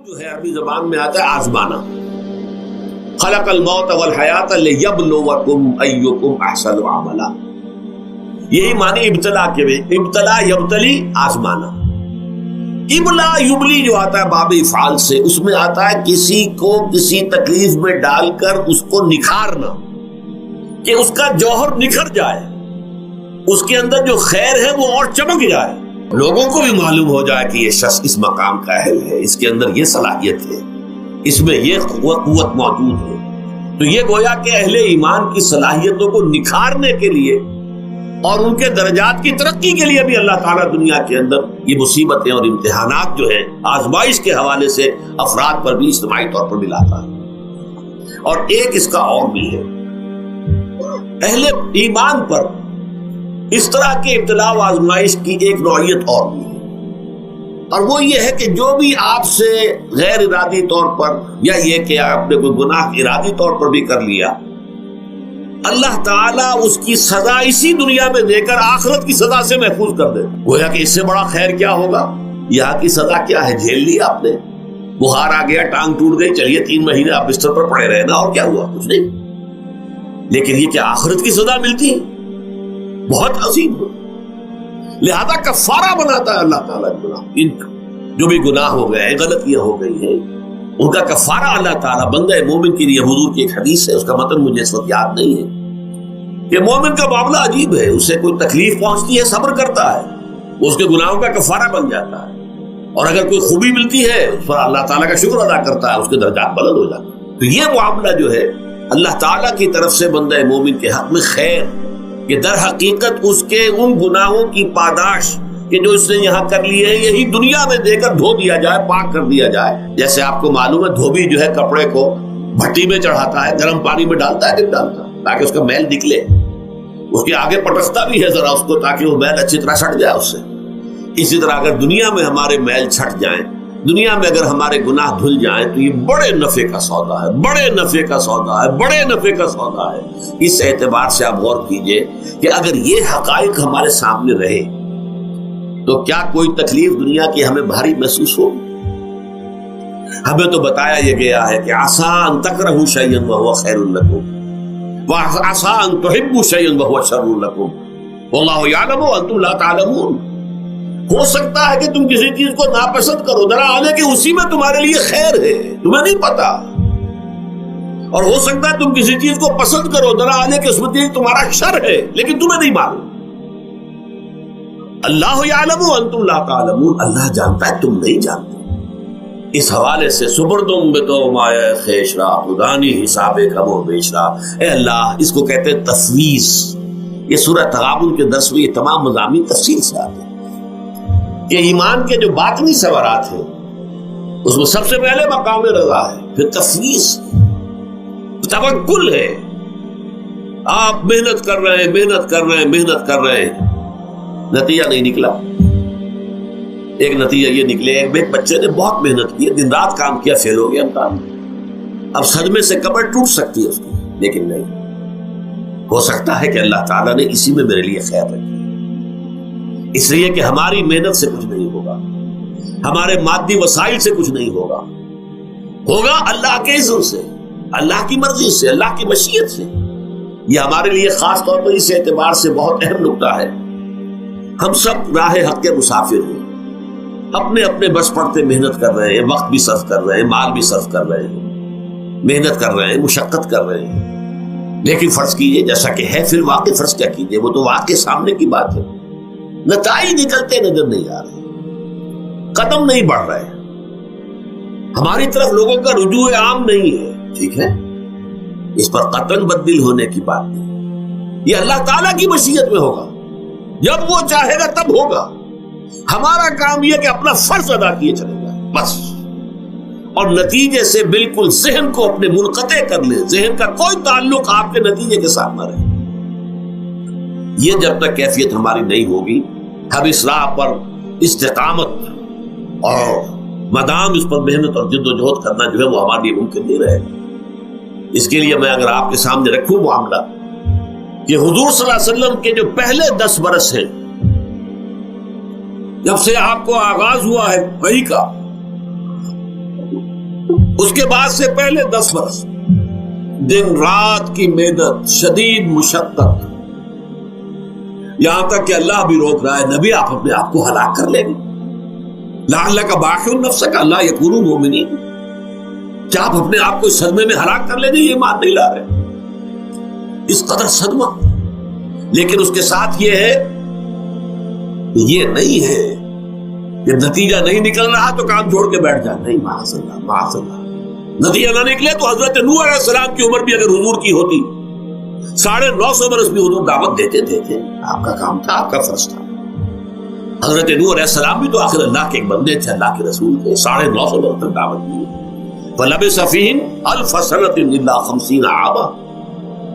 جو ہے عربی زبان میں آتا ہے آزمانا. خلق الموت والحیات لیبلوکم ایکم احسن عملا. یہی معنی ابتلا کے بھی. ابتلا یبتلی آزمانا. ابلا یبلی جو آتا ہے باب افعال سے, اس میں آتا ہے کسی کو کسی تکلیف میں ڈال کر اس کو نکھارنا, کہ اس کا جوہر نکھر جائے, اس کے اندر جو خیر ہے وہ اور چمک جائے, لوگوں کو بھی معلوم ہو جائے کہ یہ شخص اس مقام کا اہل ہے, اس کے اندر یہ صلاحیت ہے, اس میں یہ قوت موجود ہے. تو یہ گویا کہ اہل ایمان کی صلاحیتوں کو نکھارنے کے لیے اور ان کے درجات کی ترقی کے لیے بھی اللہ تعالیٰ دنیا کے اندر یہ مصیبتیں اور امتحانات جو ہیں آزمائش کے حوالے سے افراد پر بھی اجتماعی طور پر بھی لاتا ہے. اور ایک اس کا اور بھی ہے, اہل ایمان پر اس طرح کے ابتلا و آزمائش کی ایک نوعیت اور بھی ہے, اور وہ یہ ہے کہ جو بھی آپ سے غیر ارادی طور پر, یا یہ کہ آپ نے کوئی گناہ ارادی طور پر بھی کر لیا, اللہ تعالیٰ اس کی سزا اسی دنیا میں دے کر آخرت کی سزا سے محفوظ کر دے. گویا کہ اس سے بڑا خیر کیا ہوگا. یہاں کی سزا کیا ہے, جھیل لی آپ نے, بخار آ گیا, ٹانگ ٹوٹ گئی, چلیے 3 مہینے آپ بستر پر پڑے رہے نا, اور کیا ہوا, کچھ نہیں. لیکن یہ کہ آخرت کی سزا ملتی ہے, بہت عظیم ہے. لہذا کفارہ بناتا ہے اللہ تعالیٰ ان جو بھی گناہ ہو گئے ہیں, غلطیاں ہو گئی ہیں, ان کا کفارہ اللہ تعالیٰ بندہ مومن کے لیے. حضور کی ایک حدیث ہے, اس کا متن مجھے اس وقت یاد نہیں ہے, کہ مومن کا معاملہ عجیب ہے. اسے کوئی تکلیف پہنچتی ہے, صبر کرتا ہے, اس کے گناہوں کا کفارہ بن جاتا ہے, اور اگر کوئی خوبی ملتی ہے اس پر اللہ تعالیٰ کا شکر ادا کرتا ہے, اس کے درجات بلند ہو جاتے ہیں. تو یہ معاملہ جو ہے اللہ تعالیٰ کی طرف سے بندہ مومن کے حق میں خیر, کہ در حقیقت اس کے ان گناہوں کی پاداش کہ جو اس نے یہاں کر لیے ہیں, یہی دنیا میں دے کر دھو دیا جائے, پاک کر دیا جائے. جیسے آپ کو معلوم ہے دھوبی جو ہے کپڑے کو بھٹی میں چڑھاتا ہے, گرم پانی میں ڈالتا ہے, ڈالتا ہے تاکہ اس کا میل نکلے, اس کے آگے پٹکتا بھی ہے ذرا اس کو تاکہ وہ میل اچھی طرح چھٹ جائے اس سے. اسی طرح اگر دنیا میں ہمارے میل چھٹ جائیں, دنیا میں اگر ہمارے گناہ دھل جائیں, تو یہ بڑے نفع کا سودا ہے, بڑے نفع کا سودا ہے, بڑے نفع کا سودا ہے. اس اعتبار سے آپ غور کیجئے کہ اگر یہ حقائق ہمارے سامنے رہے تو کیا کوئی تکلیف دنیا کی ہمیں بھاری محسوس ہوگی. ہمیں تو بتایا یہ گیا ہے کہ عسیٰ ان تکرہوا شیئا وہو خیر لکم وعسیٰ ان تحبوا شیئا وہو شر لکم واللہ یعلم وانتم لا تعلمون. ہو سکتا ہے کہ تم کسی چیز کو ناپسند کرو, ذرا آنے کہ اسی میں تمہارے لیے خیر ہے, تمہیں نہیں پتا. اور ہو سکتا ہے تم کسی چیز کو پسند کرو, ذرا آنے کہ اس میں تمہارا شر ہے, لیکن تمہیں نہیں معلوم. اللہ یعلم وانتم لا تعلمون, اللہ جانتا ہے تم نہیں جانتے. اس حوالے سے سبردم بتو مایا خیشرا خدانی حساب کم و بیشرا. اے اللہ, اس کو کہتے ہیں تفویض. یہ سورہ تغابن کے درس میں یہ تمام مضامین تفصیل سے آتے ہیں کہ ایمان کے جو باطنی ثمرات ہیں اس میں سب سے پہلے مقام رضا ہے, پھر تفویض, توکل ہے. آپ محنت کر رہے ہیں, محنت کر رہے ہیں, محنت کر رہے ہیں, نتیجہ نہیں نکلا. ایک نتیجہ یہ نکلے, ایک بچے نے بہت محنت کی, دن رات کام کیا, فیل ہو گیا امتحان میں. اب صدمے سے کمر ٹوٹ سکتی ہے اس کی, لیکن نہیں, ہو سکتا ہے کہ اللہ تعالیٰ نے اسی میں میرے لیے خیر رکھی, اس لیے کہ ہماری محنت سے کچھ نہیں ہوگا, ہمارے مادی وسائل سے کچھ نہیں ہوگا, ہوگا اللہ کے اذن سے, اللہ کی مرضی سے, اللہ کی مشیت سے. یہ ہمارے لیے خاص طور پر اس اعتبار سے بہت اہم نقطہ ہے. ہم سب راہ حق کے مسافر ہیں, اپنے اپنے بس پڑتے محنت کر رہے ہیں, وقت بھی صرف کر رہے ہیں, مال بھی صرف کر رہے ہیں, محنت کر رہے ہیں, مشقت کر رہے ہیں. لیکن فرض کیجئے جیسا کہ ہے, پھر واقع فرض کیا کیجئے, وہ تو واقع سامنے کی بات ہے, نتائج نکلتے نظر نہیں آ رہے, قدم نہیں بڑھ رہے, ہماری طرف لوگوں کا رجوع عام نہیں ہے. ٹھیک ہے, اس پر قطعاً بدل ہونے کی بات نہیں, یہ اللہ تعالیٰ کی مشیت میں ہوگا, جب وہ چاہے گا تب ہوگا. ہمارا کام یہ کہ اپنا فرض ادا کیے چلے گا بس, اور نتیجے سے بالکل ذہن کو اپنے منقطع کر لیں, ذہن کا کوئی تعلق آپ کے نتیجے کے ساتھ نہ رہے. یہ جب تک کیفیت ہماری نہیں ہوگی, ہم اس راہ پر استقامت اور مدام اس پر محنت اور جد و جہد کرنا جو ہے وہ ہمارے لیے ممکن نہیں رہے گا. اس کے لیے میں اگر آپ کے سامنے رکھوں معاملہ کہ حضور صلی اللہ علیہ وسلم کے جو پہلے 10 برس ہیں, جب سے آپ کو آغاز ہوا ہے وحی کا, اس کے بعد سے پہلے 10 برس دن رات کی محنت، شدید مشقت، یہاں تک کہ اللہ بھی روک رہا ہے نبی آپ اپنے آپ کو ہلاک کر لیں گے، لعلک باخع نفسک الا یکونوا مؤمنین، کیا آپ اپنے آپ کو اس صدمے میں ہلاک کر لیں گے؟ یہ مان نہیں لا رہے، اس قدر صدمہ۔ لیکن اس کے ساتھ یہ ہے، یہ نہیں ہے جب نتیجہ نہیں نکل رہا تو کام چھوڑ کے بیٹھ جائے، نہیں، معاذ اللہ معاذ اللہ۔ نتیجہ نہ نکلے تو حضرت نوح علیہ السلام کی عمر بھی اگر حضور کی ہوتی 950 برس بھی حضور دعوت دیتے تھے، آپ کا کام تھا، آپ کا فرض تھا۔ حضرت نوح علیہ السلام بھی تو آخر اللہ کے ایک بندے تھے، اللہ کے رسول تھے، 950 برس تک دعوت دی۔ فلبث فیہم 1000 سنۃ الا 50 عاما،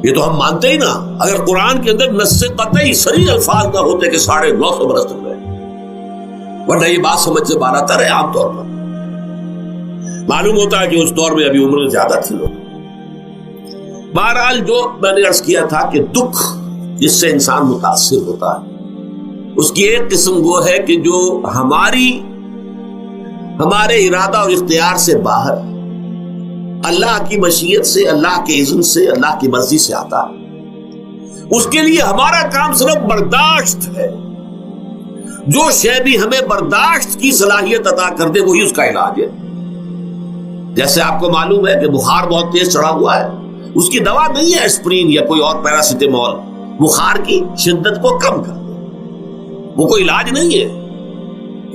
یہ تو ہم مانتے ہی نا، اگر قرآن کے اندر نص قطعی صریح الفاظ نہ ہوتے کہ 950 برس تک رہے، ورنہ یہ بات سمجھ سے باہر آتا ہے۔ عام طور پر معلوم ہوتا ہے کہ اس دور میں ابھی عمر میں زیادہ تھی لوگ۔ بہرحال جو میں نے عرض کیا تھا کہ دکھ جس سے انسان متاثر ہوتا ہے، اس کی ایک قسم وہ ہے کہ جو ہمارے ارادہ اور اختیار سے باہر، اللہ کی مشیت سے، اللہ کے اذن سے، اللہ کی مرضی سے آتا ہے، اس کے لیے ہمارا کام صرف برداشت ہے۔ جو شے بھی ہمیں برداشت کی صلاحیت عطا کر دے وہی اس کا علاج ہے۔ جیسے آپ کو معلوم ہے کہ بخار بہت تیز چڑھا ہوا ہے، اس کی دوا نہیں ہے اسپرین یا کوئی اور پیراسیٹامول، بخار کی شدت کو کم کر دے، وہ کوئی علاج نہیں ہے۔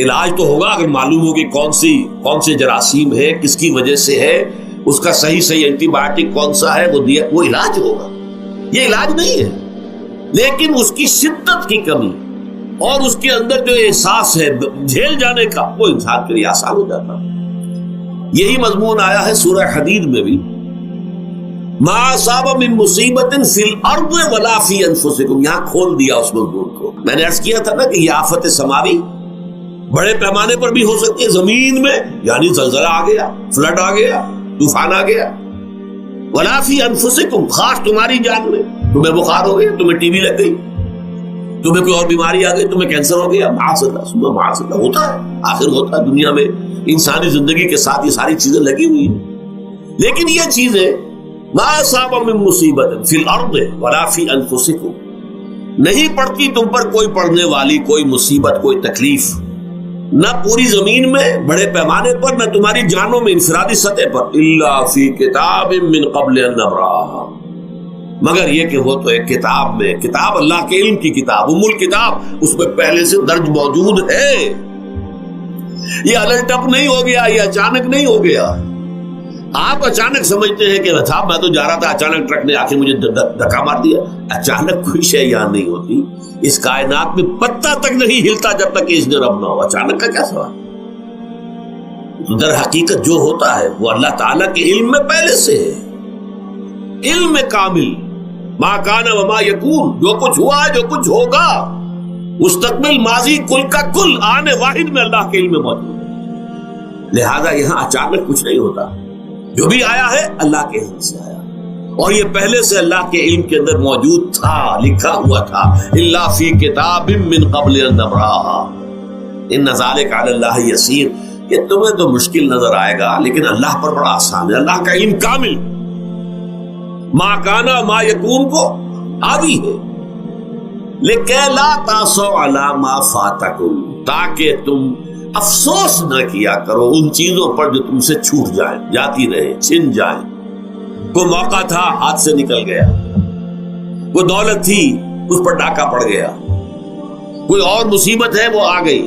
علاج تو ہوگا اگر معلوم ہو کہ کون سے جراثیم ہے، کس کی وجہ سے ہے، اس کا صحیح اینٹی بایوٹک کون سا ہے، وہ علاج ہوگا۔ یہ علاج نہیں ہے، لیکن اس کی شدت کی کمی اور اس کے اندر جو احساس ہے جھیل جانے کا، وہ انسان کے لیے آسان ہو جاتا ہے۔ یہی مضمون آیا ہے سورہ حدید میں بھی، ما اصاب من مصیبت فی الارض ولا فی انفسکم، یہاں کھول دیا اس مضمون کو۔ میں نے عرض کیا تھا نا کہ یہ آفت سماوی بڑے پیمانے پر بھی ہو سکتی ہے، زمین میں یعنی زلزلہ آ گیا، فلڈ آ گیا، طوفان آ گیا، ولا فی انفسکم، خاص تمہاری جان میں، تمہیں بخار ہو گیا، تمہیں ٹی بی لگ گئی، تمہیں کوئی اور بیماری آ گئی، تمہیں کینسر ہو گیا، معاذ اللہ ہوتا ہے، آخر ہوتا ہے، دنیا میں انسانی زندگی کے ساتھ یہ ساری چیزیں لگی ہوئی ہیں۔ لیکن یہ چیزیں ما اصاب من مصیبت فی الارض ولا فی انفسکم، نہیں پڑتی تم پر کوئی پڑنے والی کوئی مصیبت، کوئی تکلیف، نہ پوری زمین میں بڑے پیمانے پر، نہ تمہاری جانوں میں انفرادی سطح پر، الا فی کتاب من قبل ان نبرأھا، مگر یہ کہ وہ تو ایک کتاب میں، کتاب اللہ کے علم کی کتاب، الکتاب، اس میں پہلے سے درج موجود ہے۔ یہ الٹ اپ نہیں ہو گیا، یہ اچانک نہیں ہو گیا۔ آپ اچانک سمجھتے ہیں کہ صاحب میں تو جا رہا تھا، اچانک ٹرک نے آ کے مجھے دھکا مار دیا۔ اچانک کوئی شے یہاں نہیں ہوتی، اس کائنات میں پتہ تک نہیں ہلتا جب تک کہ اس نے رب نہ ہو۔ اچانک کا کیا سوال؟ در حقیقت جو ہوتا ہے وہ اللہ تعالیٰ کے علم میں پہلے سے ہے، علم کامل، ما کان وما یکون، جو کچھ ہوا ہے، جو کچھ ہوگا، مستقبل، ماضی، کل کا کل، آنے واحد میں اللہ کے علم میں موجود ہے۔ لہذا یہاں اچانک کچھ نہیں ہوتا، جو بھی آیا ہے اللہ کے علم سے آیا، اور یہ پہلے سے اللہ کے علم کے اندر موجود تھا، لکھا ہوا تھا، الا فی کتاب من قبل ان نبرأھا ان ذلک علی اللہ یسیر۔ یہ تمہیں تو مشکل نظر آئے گا لیکن اللہ پر بڑا آسان ہے، اللہ کا علم کامل، ما کانا ما یکون کو آگی ہے۔ لیکن لا تاسوا علی ما فاتکم، تاکہ تم افسوس نہ کیا کرو ان چیزوں پر جو تم سے چھوٹ جائیں، جاتی رہے، چھن جائیں۔ کوئی موقع تھا ہاتھ سے نکل گیا، کوئی دولت تھی اس پر ڈاکہ پڑ گیا، کوئی اور مصیبت ہے وہ آ گئی،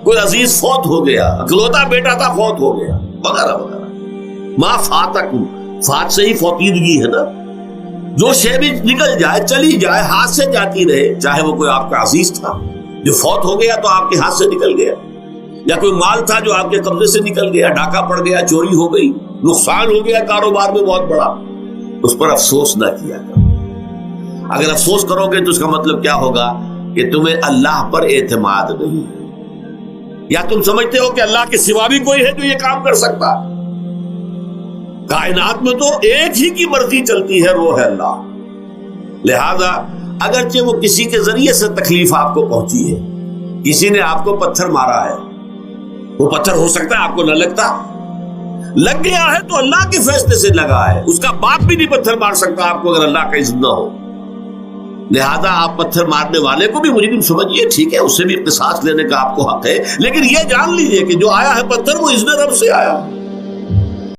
کوئی عزیز فوت ہو گیا، اکلوتا بیٹا تھا فوت ہو گیا، وغیرہ وغیرہ۔ ما فاتکم، فات سے ہی فوتیدگی ہے نا، جو شے بھی نکل جائے، چلی جائے، ہاتھ سے جاتی رہے، چاہے وہ کوئی آپ کا عزیز تھا جو فوت ہو گیا تو آپ کے ہاتھ سے نکل گیا، یا کوئی مال تھا جو آپ کے قبضے سے نکل گیا، ڈاکہ پڑ گیا، چوری ہو گئی، نقصان ہو گیا کاروبار میں بہت بڑا، اس پر افسوس نہ کیا کرو۔ اگر افسوس کرو گے تو اس کا مطلب کیا ہوگا کہ تمہیں اللہ پر اعتماد نہیں ہے، یا تم سمجھتے ہو کہ اللہ کے سوا بھی کوئی ہے جو یہ کام کر سکتا۔ کائنات میں تو ایک ہی کی مرضی چلتی ہے، وہ ہے اللہ۔ لہذا اگرچہ وہ کسی کے ذریعے سے تکلیف آپ کو پہنچی ہے، کسی نے آپ کو پتھر مارا ہے، وہ پتھر ہو سکتا ہے آپ کو نہ لگتا، لگ گیا ہے تو اللہ کے فیصلے سے لگا ہے، اس کا باپ بھی نہیں پتھر مار سکتا آپ کو اگر اللہ کا اذن نہ ہو۔ لہذا آپ پتھر مارنے والے کو بھی مجرم سمجھیے، ٹھیک ہے، اس سے بھی قصاص لینے کا آپ کو حق ہے، لیکن یہ جان لیجئے کہ جو آیا ہے پتھر وہ اذن رب سے آیا۔